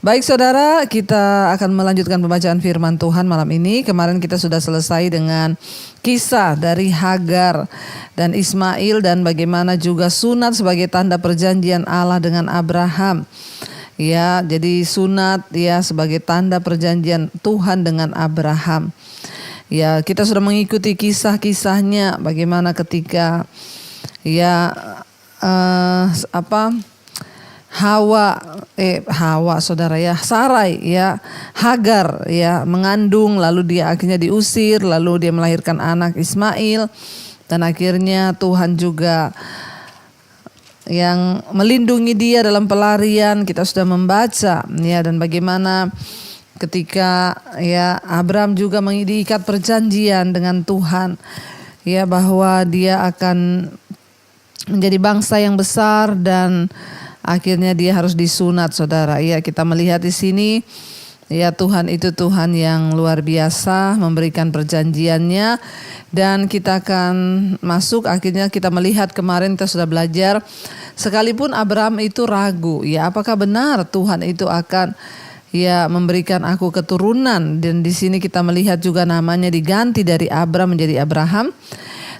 Baik saudara, kita akan melanjutkan pembacaan firman Tuhan malam ini. Kemarin kita sudah selesai dengan kisah dari Hagar dan Ismail dan bagaimana juga sunat sebagai tanda perjanjian Allah dengan Abraham. Ya, jadi sunat ya sebagai tanda perjanjian Tuhan dengan Abraham. Ya, kita sudah mengikuti kisah-kisahnya bagaimana ketika ya Hawa saudara ya, Sarai ya, Hagar ya mengandung, lalu dia akhirnya diusir, lalu dia melahirkan anak Ismail, dan akhirnya Tuhan juga yang melindungi dia dalam pelarian. Kita sudah membaca ya, dan bagaimana ketika ya Abraham juga mengikat perjanjian dengan Tuhan ya, bahwa dia akan menjadi bangsa yang besar dan akhirnya dia harus disunat saudara. Ya, kita melihat di sini ya, Tuhan itu Tuhan yang luar biasa memberikan perjanjiannya, dan kita akan masuk, akhirnya kita melihat kemarin kita sudah belajar, sekalipun Abraham itu ragu ya, apakah benar Tuhan itu akan ya memberikan aku keturunan, dan di sini kita melihat juga namanya diganti dari Abram menjadi Abraham.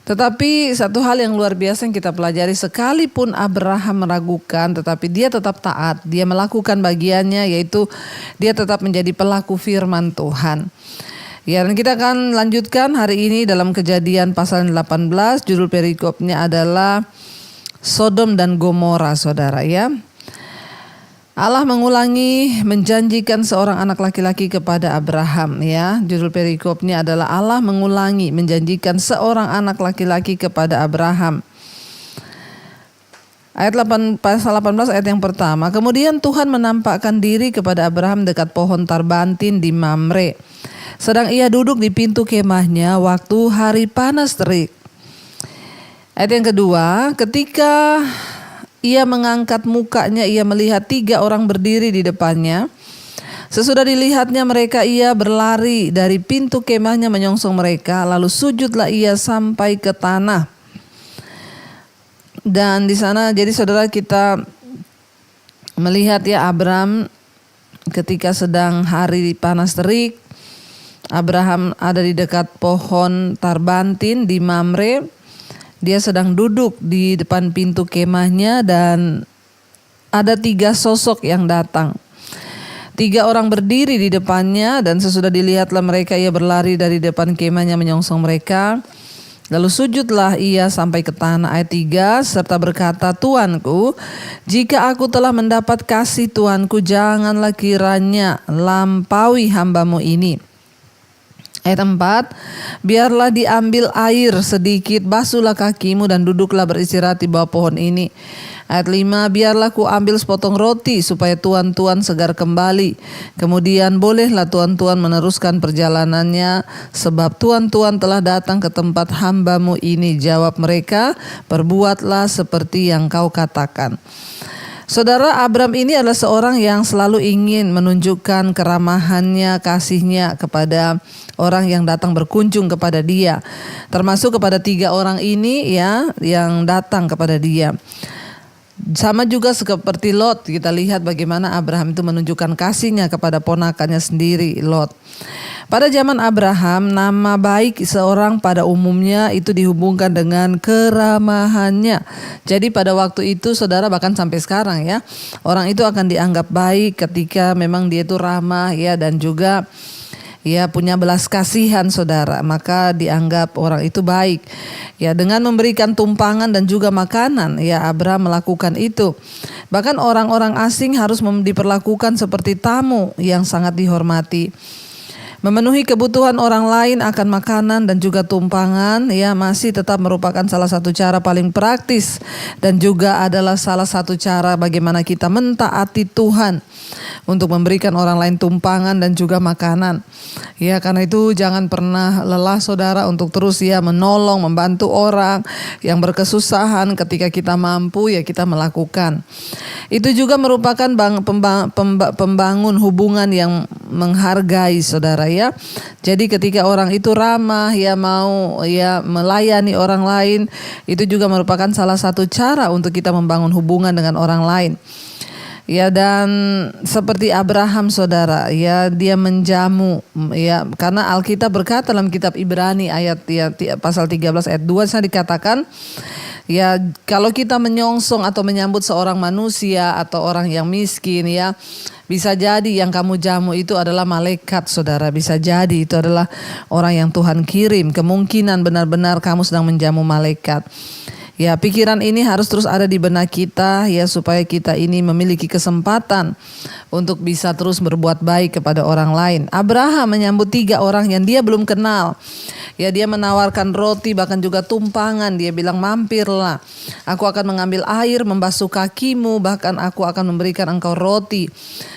Tetapi satu hal yang luar biasa yang kita pelajari, sekalipun Abraham meragukan, tetapi dia tetap taat, dia melakukan bagiannya, yaitu dia tetap menjadi pelaku firman Tuhan. Ya, dan kita akan lanjutkan hari ini dalam Kejadian pasal 18, judul perikopnya adalah Sodom dan Gomora saudara ya. Allah mengulangi menjanjikan seorang anak laki-laki kepada Abraham ya. Judul perikopnya adalah Allah mengulangi menjanjikan seorang anak laki-laki kepada Abraham. Ayat 8, pasal 18 ayat yang pertama. Kemudian Tuhan menampakkan diri kepada Abraham dekat pohon tarbantin di Mamre, sedang ia duduk di pintu kemahnya waktu hari panas terik. Ayat yang kedua, ketika ia mengangkat mukanya, ia melihat 3 orang berdiri di depannya. Sesudah dilihatnya mereka, ia berlari dari pintu kemahnya menyongsong mereka, lalu sujudlah ia sampai ke tanah. Dan di sana jadi saudara kita melihat ya, Abram ketika sedang hari panas terik, Abraham ada di dekat pohon tarbantin di Mamre. Dia sedang duduk di depan pintu kemahnya dan ada 3 sosok yang datang. 3 orang berdiri di depannya, dan sesudah dilihatlah mereka, ia berlari dari depan kemahnya menyongsong mereka. Lalu sujudlah ia sampai ke tanah. Ayat 3, serta berkata, Tuanku, jika aku telah mendapat kasih Tuanku, janganlah kiranya lampaui hambamu ini. Ayat 4, biarlah diambil air sedikit, basuhlah kakimu dan duduklah beristirahat di bawah pohon ini. Ayat 5, biarlah ku ambil sepotong roti supaya tuan-tuan segar kembali. Kemudian bolehlah tuan-tuan meneruskan perjalanannya, sebab tuan-tuan telah datang ke tempat hambamu ini. Jawab mereka, perbuatlah seperti yang kau katakan. Saudara, Abram ini adalah seorang yang selalu ingin menunjukkan keramahannya, kasihnya kepada orang yang datang berkunjung kepada dia. Termasuk kepada 3 orang ini ya, yang datang kepada dia. Sama juga seperti Lot, kita lihat bagaimana Abraham itu menunjukkan kasihnya kepada ponakannya sendiri, Lot. Pada zaman Abraham, nama baik seorang pada umumnya itu dihubungkan dengan keramahannya. Jadi pada waktu itu saudara, bahkan sampai sekarang ya, orang itu akan dianggap baik ketika memang dia itu ramah ya, dan juga ya punya belas kasihan saudara, maka dianggap orang itu baik. Ya, dengan memberikan tumpangan dan juga makanan, ya Abraham melakukan itu. Bahkan orang-orang asing harus diperlakukan seperti tamu yang sangat dihormati. Memenuhi kebutuhan orang lain akan makanan dan juga tumpangan ya masih tetap merupakan salah satu cara paling praktis, dan juga adalah salah satu cara bagaimana kita mentaati Tuhan untuk memberikan orang lain tumpangan dan juga makanan. Ya, karena itu jangan pernah lelah saudara untuk terus ya menolong, membantu orang yang berkesusahan. Ketika kita mampu ya kita melakukan. Itu juga merupakan pembangun hubungan yang menghargai saudara ya. Jadi ketika orang itu ramah ya, mau ya melayani orang lain, itu juga merupakan salah satu cara untuk kita membangun hubungan dengan orang lain. Ya, dan seperti Abraham saudara, ya dia menjamu, ya karena Alkitab berkata dalam kitab Ibrani ayat pasal 13 ayat 2 sana dikatakan, ya kalau kita menyongsong atau menyambut seorang manusia atau orang yang miskin, ya bisa jadi yang kamu jamu itu adalah malaikat saudara, bisa jadi itu adalah orang yang Tuhan kirim, kemungkinan benar-benar kamu sedang menjamu malaikat. Ya, pikiran ini harus terus ada di benak kita, ya supaya kita ini memiliki kesempatan untuk bisa terus berbuat baik kepada orang lain. Abraham menyambut 3 orang yang dia belum kenal. Ya, dia menawarkan roti, bahkan juga tumpangan. Dia bilang, mampirlah, aku akan mengambil air membasuh kakimu, bahkan aku akan memberikan engkau roti.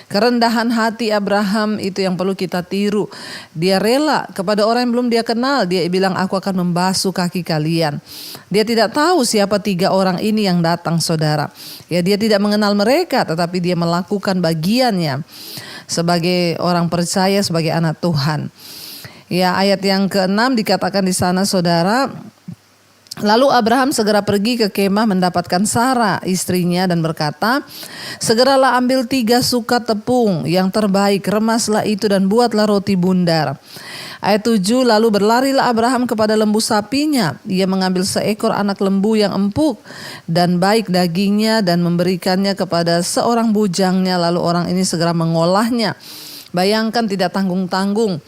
Kerendahan hati Abraham itu yang perlu kita tiru. Dia rela kepada orang yang belum dia kenal. Dia bilang, aku akan membasuh kaki kalian. Dia tidak tahu siapa 3 orang ini yang datang saudara. Ya, dia tidak mengenal mereka, tetapi dia melakukan bagiannya sebagai orang percaya, sebagai anak Tuhan. Ya, ayat yang ke-6 dikatakan di sana saudara, lalu Abraham segera pergi ke kemah mendapatkan Sarah istrinya dan berkata, segeralah ambil 3 suka tepung yang terbaik, remaslah itu dan buatlah roti bundar. Ayat 7, lalu berlarilah Abraham kepada lembu sapinya. Ia mengambil seekor anak lembu yang empuk dan baik dagingnya dan memberikannya kepada seorang bujangnya. Lalu orang ini segera mengolahnya. Bayangkan tidak tanggung-tanggung.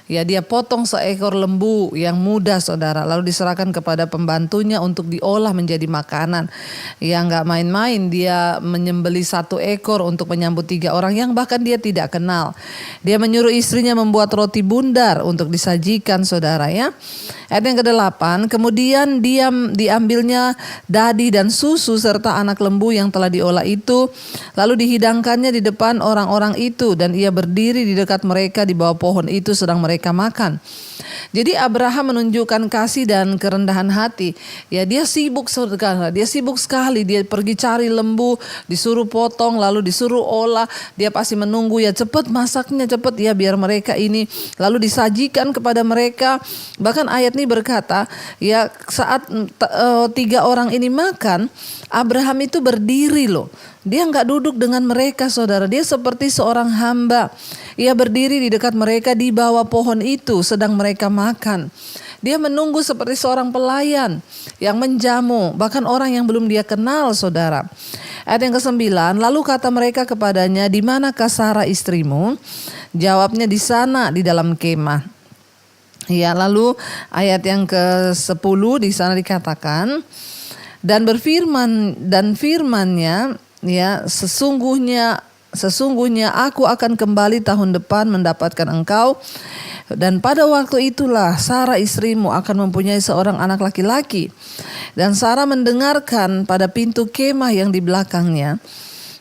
Ya, dia potong seekor lembu yang muda saudara, lalu diserahkan kepada pembantunya untuk diolah menjadi makanan. Ya, nggak main-main, dia menyembelih 1 ekor untuk menyambut 3 orang yang bahkan dia tidak kenal. Dia menyuruh istrinya membuat roti bundar untuk disajikan saudara ya. Ayat yang ke-8, kemudian diambilnya dadi dan susu serta anak lembu yang telah diolah itu, lalu dihidangkannya di depan orang-orang itu, dan ia berdiri di dekat mereka di bawah pohon itu sedang mereka makan. Jadi Abraham menunjukkan kasih dan kerendahan hati. Ya, dia sibuk saudara, dia sibuk sekali. Dia pergi cari lembu, disuruh potong, lalu disuruh olah. Dia pasti menunggu, ya cepat masaknya, cepat ya biar mereka ini lalu disajikan kepada mereka. Bahkan ayat ini berkata, ya saat 3 orang ini makan, Abraham itu berdiri loh. Dia nggak duduk dengan mereka saudara, dia seperti seorang hamba. Ia berdiri di dekat mereka di bawah pohon itu sedang mereka makan. Dia menunggu seperti seorang pelayan yang menjamu, bahkan orang yang belum dia kenal saudara. Ayat yang ke-9, lalu kata mereka kepadanya, di manakah Sarah istrimu? Jawabnya, di sana, di dalam kemah. Ya, lalu ayat yang ke-10 di sana dikatakan, dan firman-Nya, ya sesungguhnya aku akan kembali tahun depan mendapatkan engkau, dan pada waktu itulah Sarah istrimu akan mempunyai seorang anak laki-laki. Dan Sarah mendengarkan pada pintu kemah yang di belakangnya.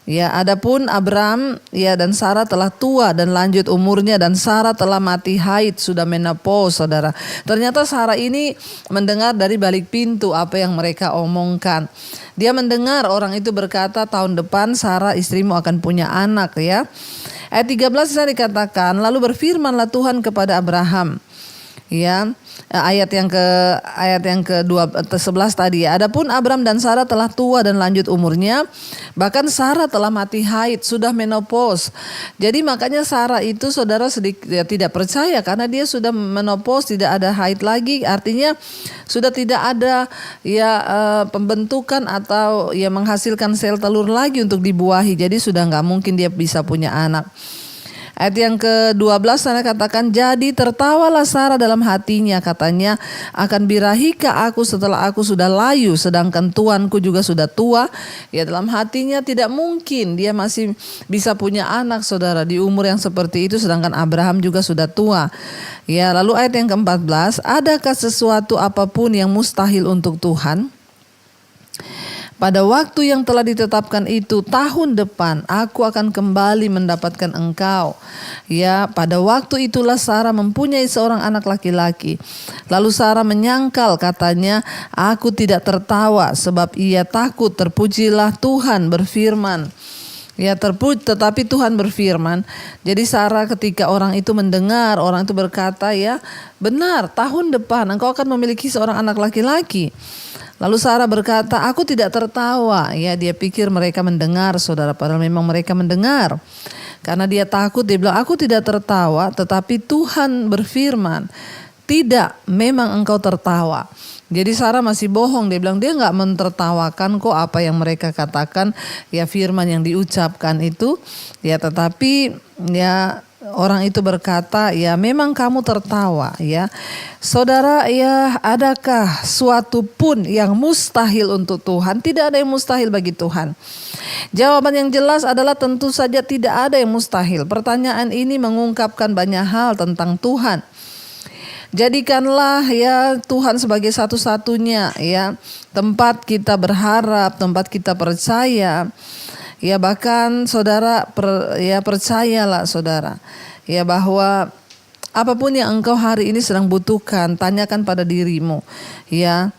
Ya, adapun Abram, ya dan Sarah telah tua dan lanjut umurnya, dan Sarah telah mati haid, sudah menopause saudara. Ternyata Sarah ini mendengar dari balik pintu apa yang mereka omongkan. Dia mendengar orang itu berkata, tahun depan Sarah istrimu akan punya anak ya. Ayat 13 saya dikatakan, lalu berfirmanlah Tuhan kepada Abraham. Ya, ayat yang ke-11 tadi ya. Adapun Abram dan Sarah telah tua dan lanjut umurnya, bahkan Sarah telah mati haid, sudah menopause. Jadi makanya Sarah itu saudara tidak percaya karena dia sudah menopause, tidak ada haid lagi, artinya sudah tidak ada pembentukan atau menghasilkan sel telur lagi untuk dibuahi. Jadi sudah nggak mungkin dia bisa punya anak. Ayat yang ke-12 sana katakan, jadi tertawalah Sarah dalam hatinya, katanya, akan birahikah aku setelah aku sudah layu, sedangkan tuanku juga sudah tua. Ya, dalam hatinya tidak mungkin dia masih bisa punya anak saudara di umur yang seperti itu, sedangkan Abraham juga sudah tua. Ya, lalu ayat yang ke-14, adakah sesuatu apapun yang mustahil untuk Tuhan? Pada waktu yang telah ditetapkan itu, tahun depan aku akan kembali mendapatkan engkau. Ya, pada waktu itulah Sarah mempunyai seorang anak laki-laki. Lalu Sarah menyangkal, katanya, aku tidak tertawa sebab ia takut. Terpujilah Tuhan berfirman. Ya, tetapi Tuhan berfirman. Jadi Sarah ketika orang itu mendengar, orang itu berkata, ya benar, tahun depan engkau akan memiliki seorang anak laki-laki. Lalu Sarah berkata, aku tidak tertawa. Ya, dia pikir mereka mendengar, saudara, padahal memang mereka mendengar. Karena dia takut, dia bilang, aku tidak tertawa, tetapi Tuhan berfirman, tidak, memang engkau tertawa. Jadi Sarah masih bohong, dia bilang dia nggak mentertawakan kok apa yang mereka katakan, ya firman yang diucapkan itu, ya tetapi ya orang itu berkata, ya memang kamu tertawa ya. Saudara, ya adakah suatu pun yang mustahil untuk Tuhan? Tidak ada yang mustahil bagi Tuhan. Jawaban yang jelas adalah tentu saja tidak ada yang mustahil. Pertanyaan ini mengungkapkan banyak hal tentang Tuhan. Jadikanlah ya Tuhan sebagai satu-satunya ya tempat kita berharap, tempat kita percaya. Ya bahkan saudara percayalah saudara ya bahwa apapun yang engkau hari ini sedang butuhkan, tanyakan pada dirimu ya,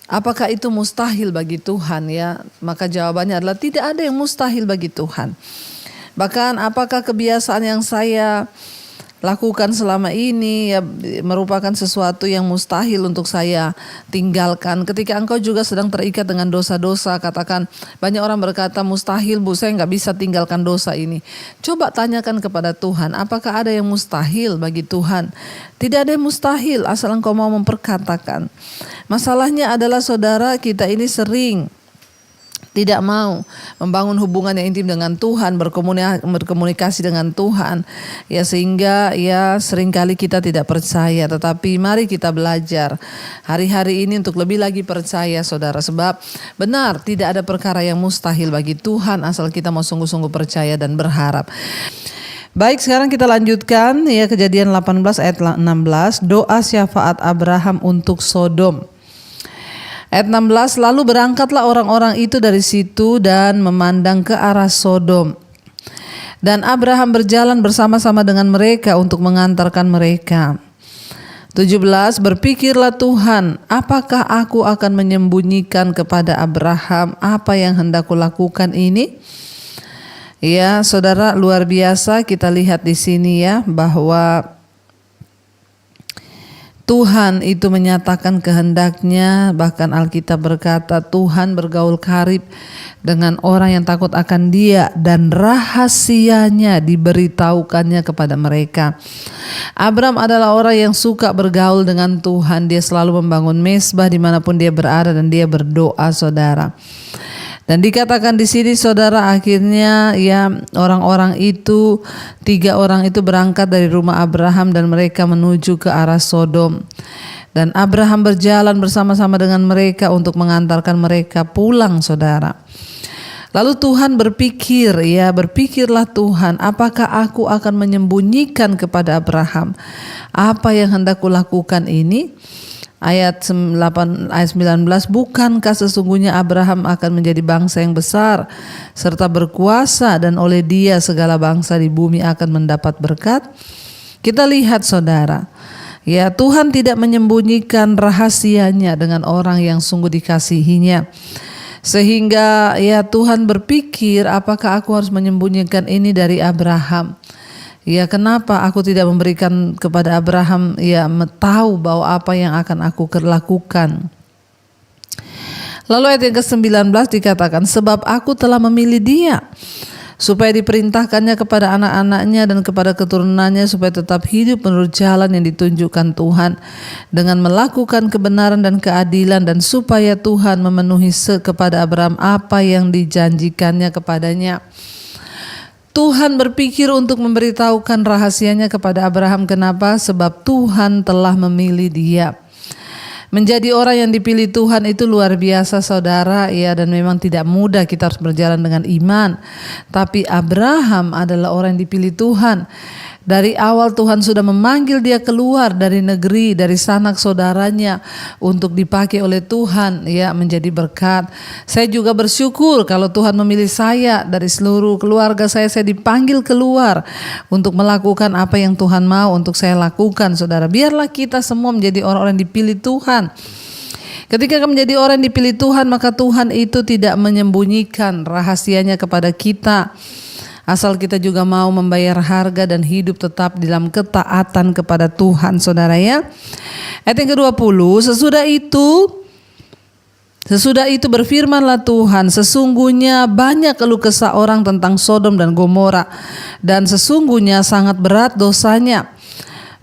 apakah itu mustahil bagi Tuhan ya? Maka jawabannya adalah tidak ada yang mustahil bagi Tuhan. Bahkan apakah kebiasaan yang saya lakukan selama ini ya merupakan sesuatu yang mustahil untuk saya tinggalkan. Ketika engkau juga sedang terikat dengan dosa-dosa, katakan, banyak orang berkata mustahil Bu, saya nggak bisa tinggalkan dosa ini. Coba tanyakan kepada Tuhan, apakah ada yang mustahil bagi Tuhan? Tidak ada yang mustahil asal engkau mau memperkatakan. Masalahnya adalah saudara, kita ini sering tidak mau membangun hubungan yang intim dengan Tuhan, berkomunikasi dengan Tuhan, ya sehingga ya seringkali kita tidak percaya. Tetapi mari kita belajar hari-hari ini untuk lebih lagi percaya saudara. Sebab benar tidak ada perkara yang mustahil bagi Tuhan asal kita mau sungguh-sungguh percaya dan berharap. Baik, sekarang kita lanjutkan ya Kejadian 18 ayat 16, doa syafaat Abraham untuk Sodom. Ayat 16, lalu berangkatlah orang-orang itu dari situ dan memandang ke arah Sodom. Dan Abraham berjalan bersama-sama dengan mereka untuk mengantarkan mereka. 17, berpikirlah Tuhan, apakah aku akan menyembunyikan kepada Abraham apa yang hendak kulakukan ini? Ya, saudara, luar biasa kita lihat di sini ya bahwa Tuhan itu menyatakan kehendaknya, bahkan Alkitab berkata Tuhan bergaul karib dengan orang yang takut akan Dia dan rahasianya diberitahukannya kepada mereka. Abram adalah orang yang suka bergaul dengan Tuhan, dia selalu membangun mezbah dimanapun dia berada dan dia berdoa saudara. Dan dikatakan di sini saudara, akhirnya ya orang-orang itu 3 orang itu berangkat dari rumah Abraham dan mereka menuju ke arah Sodom. Dan Abraham berjalan bersama-sama dengan mereka untuk mengantarkan mereka pulang saudara. Lalu Tuhan berpikir, ya berpikirlah Tuhan, apakah aku akan menyembunyikan kepada Abraham apa yang hendak kulakukan ini? Ayat 19, bukankah sesungguhnya Abraham akan menjadi bangsa yang besar serta berkuasa dan oleh dia segala bangsa di bumi akan mendapat berkat? Kita lihat saudara, ya Tuhan tidak menyembunyikan rahasianya dengan orang yang sungguh dikasihinya. Sehingga ya Tuhan berpikir, apakah aku harus menyembunyikan ini dari Abraham? Ya kenapa aku tidak memberikan kepada Abraham ya tahu bahwa apa yang akan aku lakukan. Lalu ayat yang ke-19 dikatakan, sebab aku telah memilih dia supaya diperintahkannya kepada anak-anaknya dan kepada keturunannya supaya tetap hidup menurut jalan yang ditunjukkan Tuhan dengan melakukan kebenaran dan keadilan, dan supaya Tuhan memenuhi kepada Abraham apa yang dijanjikannya kepadanya. Tuhan berpikir untuk memberitahukan rahasianya kepada Abraham. Kenapa? Sebab Tuhan telah memilih dia. Menjadi orang yang dipilih Tuhan itu luar biasa saudara ya, dan memang tidak mudah, kita harus berjalan dengan iman. Tapi Abraham adalah orang yang dipilih Tuhan. Dari awal Tuhan sudah memanggil dia keluar dari negeri, dari sanak saudaranya untuk dipakai oleh Tuhan ya menjadi berkat. Saya juga bersyukur kalau Tuhan memilih saya dari seluruh keluarga saya dipanggil keluar untuk melakukan apa yang Tuhan mau untuk saya lakukan saudara. Biarlah kita semua menjadi orang-orang yang dipilih Tuhan. Ketika menjadi orang yang dipilih Tuhan, maka Tuhan itu tidak menyembunyikan rahasianya kepada kita. Asal kita juga mau membayar harga dan hidup tetap dalam ketaatan kepada Tuhan saudara ya. Ayat yang ke-20, sesudah itu Sesudah itu berfirmanlah Tuhan, sesungguhnya banyak keluh kesah orang tentang Sodom dan Gomora, dan sesungguhnya sangat berat dosanya.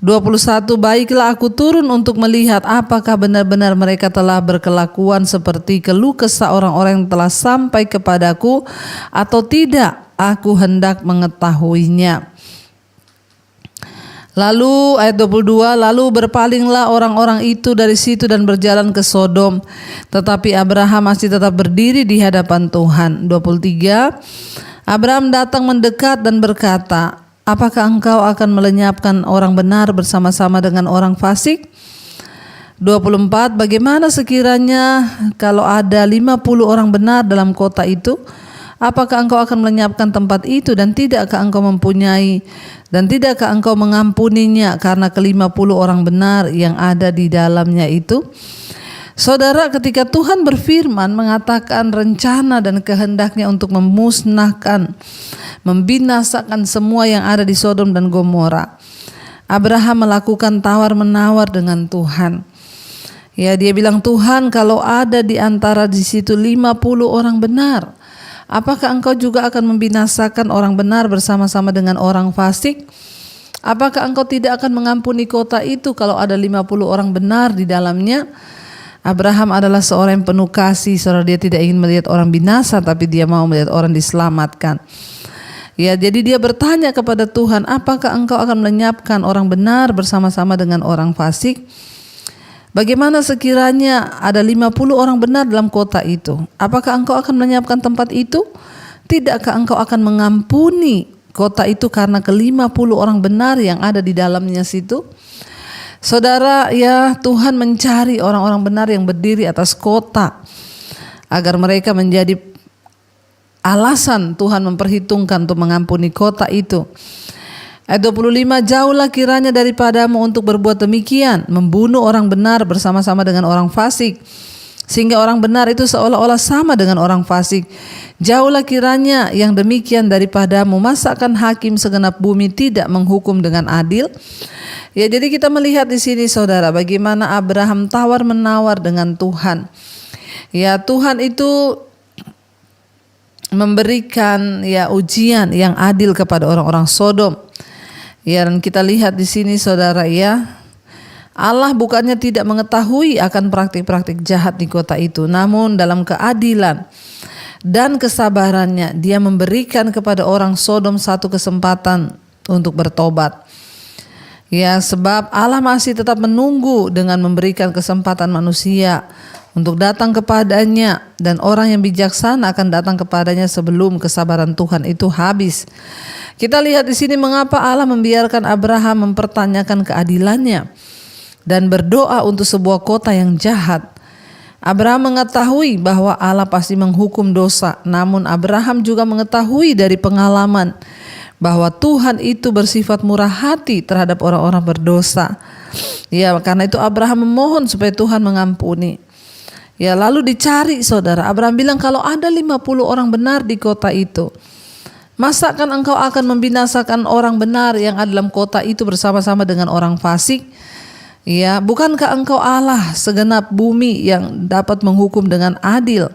21, baiklah aku turun untuk melihat apakah benar-benar mereka telah berkelakuan seperti keluh kesah orang-orang yang telah sampai kepadaku atau tidak, aku hendak mengetahuinya. Lalu ayat 22, lalu berpalinglah orang-orang itu dari situ dan berjalan ke Sodom, tetapi Abraham masih tetap berdiri di hadapan Tuhan. 23, Abraham datang mendekat dan berkata, apakah engkau akan melenyapkan orang benar bersama-sama dengan orang fasik? 24, bagaimana sekiranya kalau ada 50 orang benar dalam kota itu? Apakah engkau akan melenyapkan tempat itu dan tidakkah engkau mengampuninya karena ke-50 orang benar yang ada di dalamnya itu? Saudara, ketika Tuhan berfirman mengatakan rencana dan kehendaknya untuk memusnahkan, membinasakan semua yang ada di Sodom dan Gomora, Abraham melakukan tawar-menawar dengan Tuhan. Ya, dia bilang, Tuhan, kalau ada di antara di situ 50 orang benar, apakah engkau juga akan membinasakan orang benar bersama-sama dengan orang fasik? Apakah engkau tidak akan mengampuni kota itu kalau ada 50 orang benar di dalamnya? Abraham adalah seorang yang penuh kasih, saudara. Dia tidak ingin melihat orang binasa, tapi dia mau melihat orang diselamatkan. Ya, jadi dia bertanya kepada Tuhan, apakah engkau akan melenyapkan orang benar bersama-sama dengan orang fasik? Bagaimana sekiranya ada 50 orang benar dalam kota itu? Apakah engkau akan melenyapkan tempat itu? Tidakkah engkau akan mengampuni kota itu karena ke-50 orang benar yang ada di dalamnya situ? Saudara, ya, Tuhan mencari orang-orang benar yang berdiri atas kota agar mereka menjadi alasan Tuhan memperhitungkan untuk mengampuni kota itu. Ayat 25, jauhlah kiranya daripadamu untuk berbuat demikian, membunuh orang benar bersama-sama dengan orang fasik, sehingga orang benar itu seolah-olah sama dengan orang fasik. Jauhlah kiranya yang demikian daripadamu, masa akan hakim segenap bumi tidak menghukum dengan adil? Ya, jadi kita melihat di sini, saudara, bagaimana Abraham tawar-menawar dengan Tuhan. Ya, Tuhan itu memberikan ujian yang adil kepada orang-orang Sodom. Ya, dan kita lihat di sini, saudara, ya, Allah bukannya tidak mengetahui akan praktik-praktik jahat di kota itu, namun dalam keadilan dan kesabarannya dia memberikan kepada orang Sodom satu kesempatan untuk bertobat. Ya, sebab Allah masih tetap menunggu dengan memberikan kesempatan manusia untuk datang kepadanya, dan orang yang bijaksana akan datang kepadanya sebelum kesabaran Tuhan itu habis. Kita lihat di sini mengapa Allah membiarkan Abraham mempertanyakan keadilannya dan berdoa untuk sebuah kota yang jahat. Abraham mengetahui bahwa Allah pasti menghukum dosa, namun Abraham juga mengetahui dari pengalaman bahwa Tuhan itu bersifat murah hati terhadap orang-orang berdosa. Ya, karena itu Abraham memohon supaya Tuhan mengampuni. Ya, lalu dicari, saudara. Abraham bilang, kalau ada 50 orang benar di kota itu, masakan engkau akan membinasakan orang benar yang ada dalam kota itu bersama-sama dengan orang fasik? Ya, bukankah engkau Allah segenap bumi yang dapat menghukum dengan adil?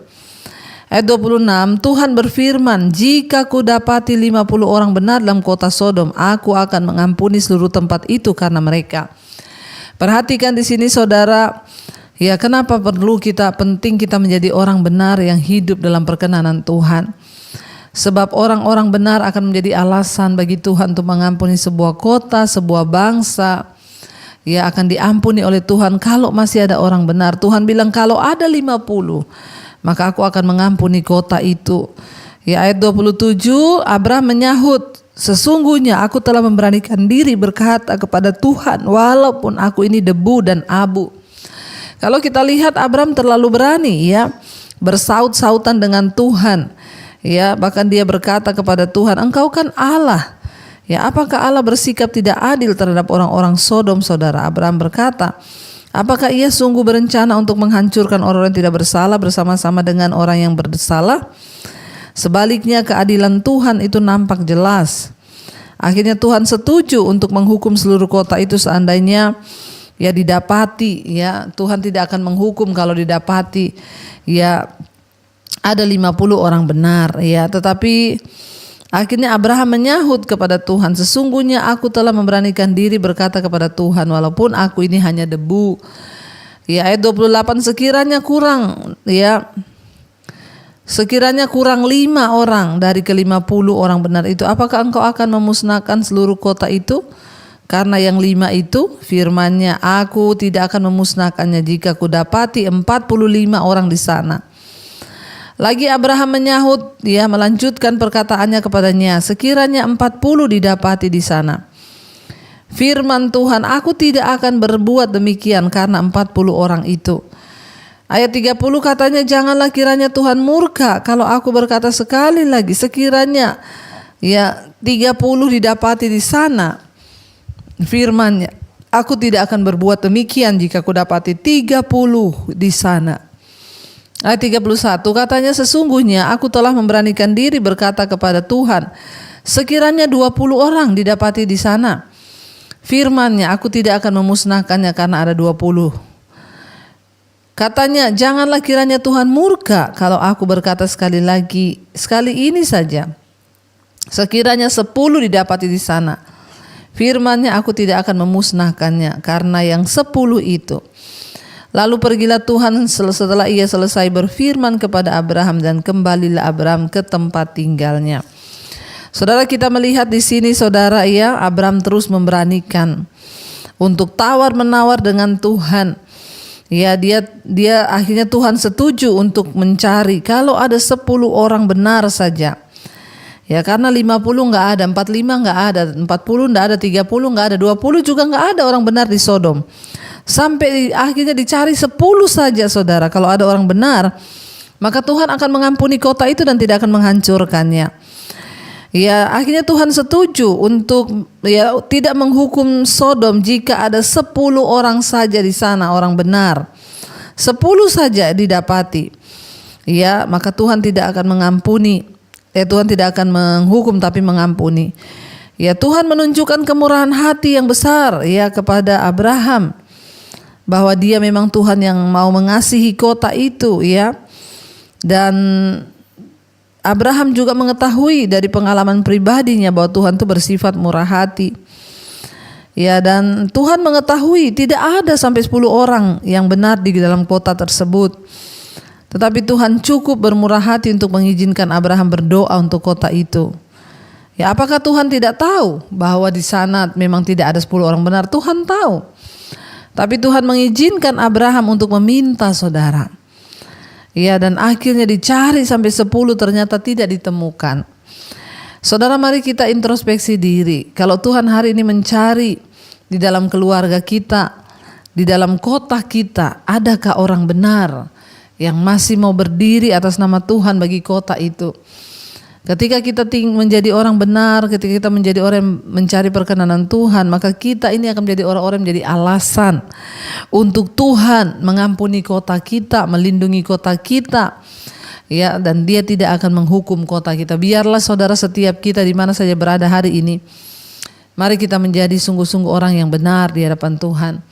Ayat 26, Tuhan berfirman, jika ku dapati 50 orang benar dalam kota Sodom, aku akan mengampuni seluruh tempat itu karena mereka. Perhatikan di sini, saudara. Ya, kenapa penting kita menjadi orang benar yang hidup dalam perkenanan Tuhan? Sebab orang-orang benar akan menjadi alasan bagi Tuhan untuk mengampuni sebuah kota, sebuah bangsa. Ya, akan diampuni oleh Tuhan kalau masih ada orang benar. Tuhan bilang kalau ada 50, maka aku akan mengampuni kota itu. Ya, ayat 27, Abraham menyahut, sesungguhnya aku telah memberanikan diri berkata kepada Tuhan, walaupun aku ini debu dan abu. Kalau kita lihat Abraham terlalu berani, ya, bersaut-sautan dengan Tuhan. Ya, bahkan dia berkata kepada Tuhan, engkau kan Allah. Ya, apakah Allah bersikap tidak adil terhadap orang-orang Sodom, saudara? Abraham berkata, apakah ia sungguh berencana untuk menghancurkan orang yang tidak bersalah bersama-sama dengan orang yang bersalah? Sebaliknya, keadilan Tuhan itu nampak jelas. Akhirnya Tuhan setuju untuk menghukum seluruh kota itu seandainya didapati. Ya, Tuhan tidak akan menghukum kalau didapati. ya ada 50 orang benar ya, tetapi akhirnya Abraham menyahut kepada Tuhan, sesungguhnya aku telah memberanikan diri berkata kepada Tuhan, walaupun aku ini hanya debu. Ya, ayat 28, sekiranya kurang 5 orang dari ke-50 orang benar itu, apakah engkau akan memusnahkan seluruh kota itu? Karena yang 5 itu firman-Nya, aku tidak akan memusnahkannya jika kudapati 45 orang di sana. Lagi Abraham menyahut, melanjutkan perkataannya kepadanya, sekiranya 40 didapati di sana. Firman Tuhan, aku tidak akan berbuat demikian karena 40 orang itu. Ayat 30 katanya, janganlah kiranya Tuhan murka kalau aku berkata sekali lagi, sekiranya 30 didapati di sana. Firman-Nya, aku tidak akan berbuat demikian jika aku dapati 30 di sana. Ayat 31 katanya, sesungguhnya aku telah memberanikan diri berkata kepada Tuhan, sekiranya 20 orang didapati di sana. Firman-Nya, aku tidak akan memusnahkannya karena ada 20. Katanya, janganlah kiranya Tuhan murka kalau aku berkata sekali ini saja, sekiranya 10 didapati di sana. Firman-Nya, aku tidak akan memusnahkannya karena yang 10 itu. Lalu pergilah Tuhan setelah ia selesai berfirman kepada Abraham, dan kembalilah Abraham ke tempat tinggalnya. Saudara, kita melihat di sini saudara, Abraham terus memberanikan untuk tawar-menawar dengan Tuhan. Ya, dia akhirnya Tuhan setuju untuk mencari kalau ada 10 orang benar saja. Ya, karena 50 enggak ada, 45 enggak ada, 40 enggak ada, 30 enggak ada, 20 juga enggak ada orang benar di Sodom. Sampai akhirnya dicari 10 saja saudara. Kalau ada orang benar, maka Tuhan akan mengampuni kota itu dan tidak akan menghancurkannya. Ya, akhirnya Tuhan setuju untuk tidak menghukum Sodom jika ada 10 orang saja di sana orang benar. 10 saja didapati. Ya, maka Tuhan tidak akan mengampuni. Tuhan tidak akan menghukum tapi mengampuni. Ya, Tuhan menunjukkan kemurahan hati yang besar kepada Abraham, bahwa dia memang Tuhan yang mau mengasihi kota itu Dan Abraham juga mengetahui dari pengalaman pribadinya bahwa Tuhan itu bersifat murah hati. Ya, dan Tuhan mengetahui tidak ada sampai 10 orang yang benar di dalam kota tersebut. Tetapi Tuhan cukup bermurah hati untuk mengizinkan Abraham berdoa untuk kota itu. Ya, apakah Tuhan tidak tahu bahwa di sana memang tidak ada 10 orang benar? Tuhan tahu. Tapi Tuhan mengizinkan Abraham untuk meminta saudara. Ya, dan akhirnya dicari sampai 10 ternyata tidak ditemukan. Saudara, mari kita introspeksi diri. Kalau Tuhan hari ini mencari di dalam keluarga kita, di dalam kota kita, adakah orang benar yang masih mau berdiri atas nama Tuhan bagi kota itu? Ketika kita menjadi orang benar, ketika kita menjadi orang yang mencari perkenanan Tuhan, maka kita ini akan menjadi orang-orang yang menjadi alasan untuk Tuhan mengampuni kota kita, melindungi kota kita. Ya, dan Dia tidak akan menghukum kota kita. Biarlah saudara, setiap kita di mana saja berada hari ini, mari kita menjadi sungguh-sungguh orang yang benar di hadapan Tuhan,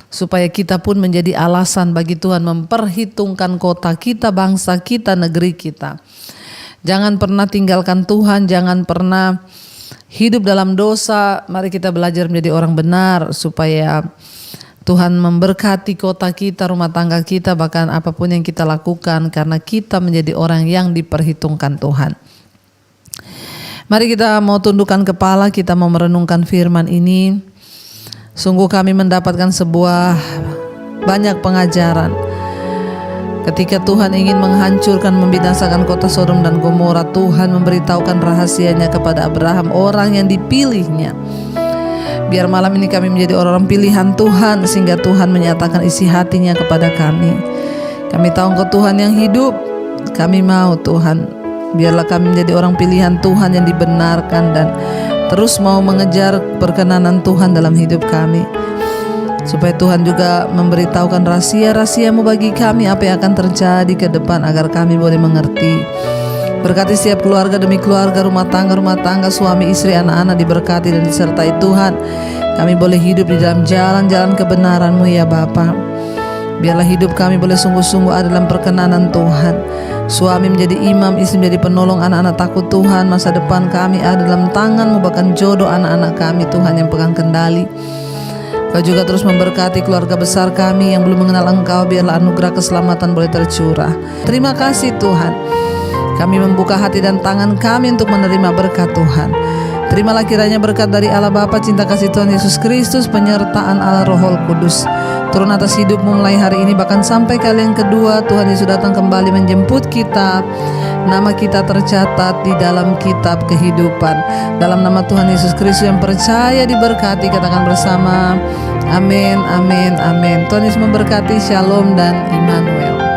supaya kita pun menjadi alasan bagi Tuhan memperhitungkan kota kita, bangsa kita, negeri kita. Jangan pernah tinggalkan Tuhan, jangan pernah hidup dalam dosa. Mari kita belajar menjadi orang benar supaya Tuhan memberkati kota kita, rumah tangga kita, bahkan apapun yang kita lakukan, karena kita menjadi orang yang diperhitungkan Tuhan. Mari kita mau tundukkan kepala, kita mau merenungkan firman ini. Sungguh kami mendapatkan sebuah banyak pengajaran. Ketika Tuhan ingin menghancurkan, membinasakan kota Sodom dan Gomora, Tuhan memberitahukan rahasianya kepada Abraham, orang yang dipilihnya. Biar malam ini kami menjadi orang-orang pilihan Tuhan, sehingga Tuhan menyatakan isi hatinya kepada kami. Kami tahu Engkau Tuhan yang hidup. Kami mau Tuhan, biarlah kami menjadi orang pilihan Tuhan yang dibenarkan dan terus mau mengejar perkenanan Tuhan dalam hidup kami. Supaya Tuhan juga memberitahukan rahasia-rahasiamu bagi kami, apa yang akan terjadi ke depan, agar kami boleh mengerti. Berkati setiap keluarga demi keluarga, rumah tangga, suami, istri, anak-anak diberkati dan disertai Tuhan. Kami boleh hidup di dalam jalan-jalan kebenaran-Mu ya Bapa. Biarlah hidup kami boleh sungguh-sungguh ada dalam perkenanan Tuhan. Suami menjadi imam, istri menjadi penolong, anak-anak takut Tuhan. Masa depan kami ada dalam tangan-Mu, bahkan jodoh anak-anak kami Tuhan yang pegang kendali. Kau juga terus memberkati keluarga besar kami yang belum mengenal Engkau. Biarlah anugerah keselamatan boleh tercurah. Terima kasih Tuhan. Kami membuka hati dan tangan kami untuk menerima berkat Tuhan. Terimalah kiranya berkat dari Allah Bapa, cinta kasih Tuhan Yesus Kristus, penyertaan Allah Roh Kudus turun atas hidupmu mulai hari ini, bahkan sampai kali yang kedua Tuhan Yesus datang kembali menjemput kita. Nama kita tercatat di dalam kitab kehidupan. Dalam nama Tuhan Yesus Kristus yang percaya diberkati, katakan bersama, amin, amin, amin. Tuhan Yesus memberkati. Shalom dan Immanuel.